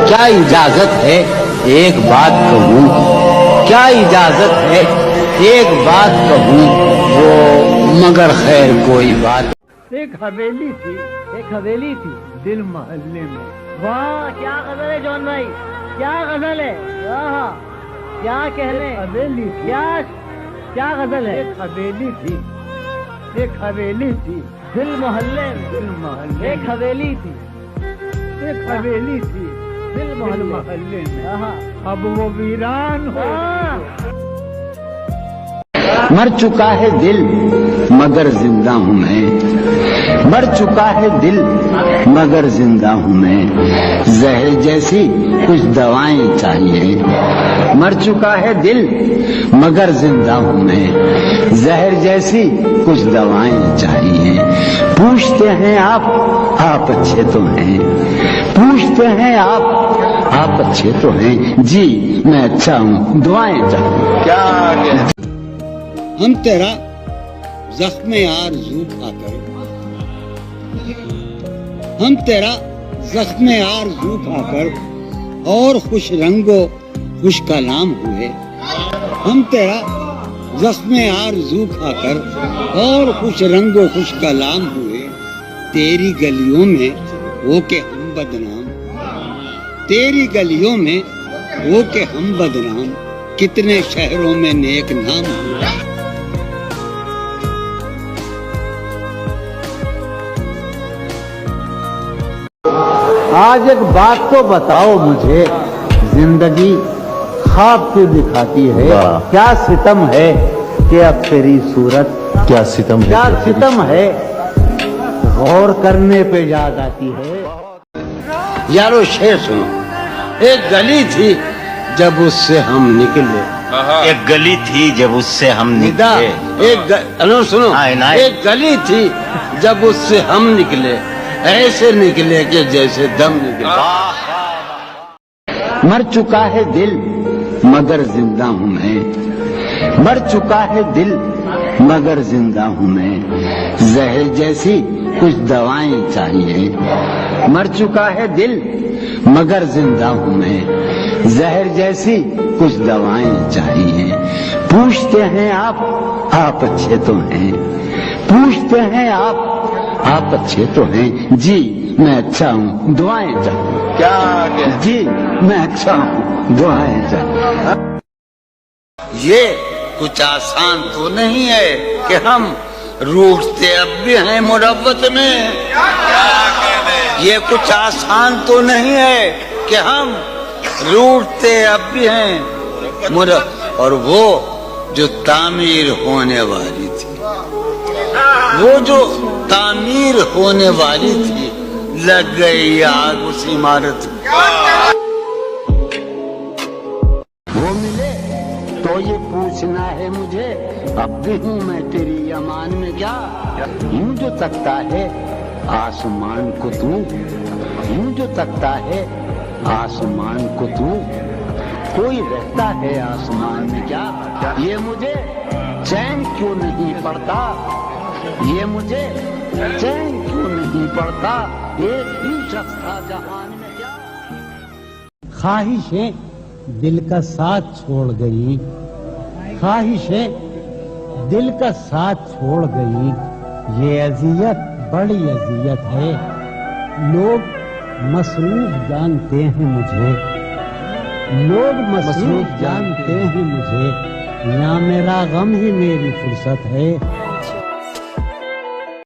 کیا اجازت ہے ایک بات کہوں، کیا اجازت ہے ایک بات کہوں، وہ مگر خیر کوئی بات۔ ایک حویلی تھی دل محلے میں۔ واہ کیا غزل ہے جون بھائی، کیا غزل ہے، واہ کیا کہنے، حویلی کیا غزل ہے۔ ایک حویلی تھی دل محلے میں، ایک حویلی تھی دل محلے میں، اب وہ ویران ہو۔ مر چکا ہے دل مگر زندہ ہوں میں، مر چکا ہے دل مگر زندہ ہوں میں، زہر جیسی کچھ دوائیں چاہیے۔ مر چکا ہے دل مگر زندہ ہوں میں، زہر جیسی کچھ دوائیں چاہیے۔ پوچھتے ہیں آپ اچھے تو ہیں، پوچھتے ہیں آپ اچھے تو ہیں، جی میں اچھا ہوں، دعائیں چاہیے۔ کیا ہم تیرا زخم آرزو کھا کر، ہم تیرا زخم آرزو کھا کر اور خوش رنگ و خوش کلام ہوئے۔ ہم تیرا زخم آرزو کھا کر اور خوش رنگ و خوش کلام ہوئے، تیری گلیوں میں ہو کے ہم بدنام، تیری گلیوں میں ہو کے ہم بدنام، کتنے شہروں میں نیک نام ہوئے۔ آج ایک بات تو بتاؤ مجھے، زندگی خواب کیوں دکھاتی ہے؟ کیا ستم ہے کہ اب تیری صورت، کیا ستم ہے، کیا ستم ہے غور کرنے پہ یاد آتی ہے۔ یارو شعر سنو، ایک گلی تھی جب اس سے ہم نکلے، ایک گلی تھی جب اس سے ہم نکلے، سنو، ایک گلی تھی جب اس سے ہم نکلے، ایسے نکلے کہ جیسے دم نکلے۔ مر چکا ہے دل مگر زندہ ہوں میں، مر چکا ہے دل مگر زندہ ہوں میں، زہر جیسی کچھ دوائیں چاہیے۔ مر چکا ہے دل مگر زندہ ہوں میں، زہر جیسی کچھ دوائیں چاہیے۔ پوچھتے ہیں آپ اچھے تو ہیں، پوچھتے ہیں آپ اچھے تو ہیں، جی میں اچھا ہوں، دعائیں چاہیے۔ کیا جی میں اچھا ہوں، دعائیں چاہیے۔ یہ کچھ آسان تو نہیں ہے کہ ہم روٹتے اب بھی ہیں مروت میں، یہ کچھ آسان تو نہیں ہے کہ ہم روٹتے اب بھی ہیں اور وہ جو تعمیر ہونے والی تھی، وہ جو تعمیر ہونے والی تھی، لگ گئی آگ اس عمارت میں۔ وہ ملے تو یہ پوچھنا ہے مجھے، اب بھی ہوں میں تیری امان میں کیا؟ یوں جو تکتا ہے آسمان کو تو، یوں جو تکتا ہے آسمان کو تو، کوئی رہتا ہے آسمان میں کیا؟ یہ مجھے چین کیوں نہیں پڑتا، یہ مجھے چین کیوں نہیں پڑتا، ایک ہی شخص تھا جہان میں کیا؟ خواہشیں دل کا ساتھ چھوڑ گئی، خواہشیں دل کا ساتھ چھوڑ گئی، یہ اذیت بڑی اذیت ہے، لوگ مصروف جانتے ہیں مجھے، لوگ مصروف جانتے ہیں مجھے، یہاں میرا غم ہی میری فرصت ہے۔